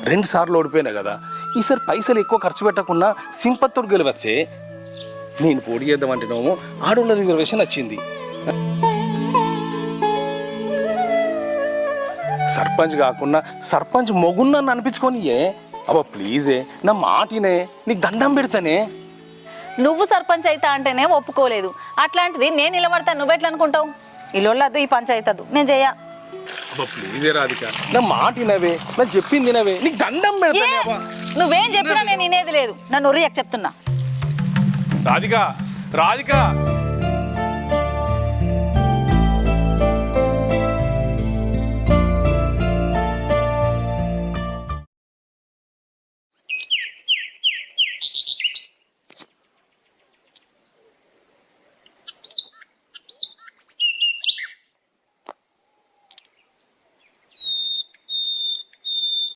2 సార్లు ఓడిపోయినా కదా, ఈసారి పైసలు ఎక్కువ ఖర్చు పెట్టకుండా సింపత్తుడు గెలవచ్చే. నేను పోటీ చేద్దామంటేనేమో ఆడోళ్ళ రిజర్వేషన్ వచ్చింది. సర్పంచ్ కాకుండా సర్పంచ్ మొగున్నాను అనిపించుకోనియే. అబ్బా ప్లీజే, నా మాటినే, నీకు దండం పెడతానే. నువ్వు సర్పంచ్ అవుతా అంటేనే ఒప్పుకోలేదు, అట్లాంటిది నేను నిలబడతాను నువ్వెట్లా అనుకుంటావు? ఇల్లొల్లదు, ఈ పంచాయతీ నేను చెయ్య. అబ్బా ప్లీజే రాధిక, నా మాటినవే, నేను చెప్పింది వినవే, నీకు దండం పెడతానే. నువ్వేం చెప్పినా నేను వినేది లేదు, నన్ను ఉరియకు చెప్తున్నా. రాధిక రాధిక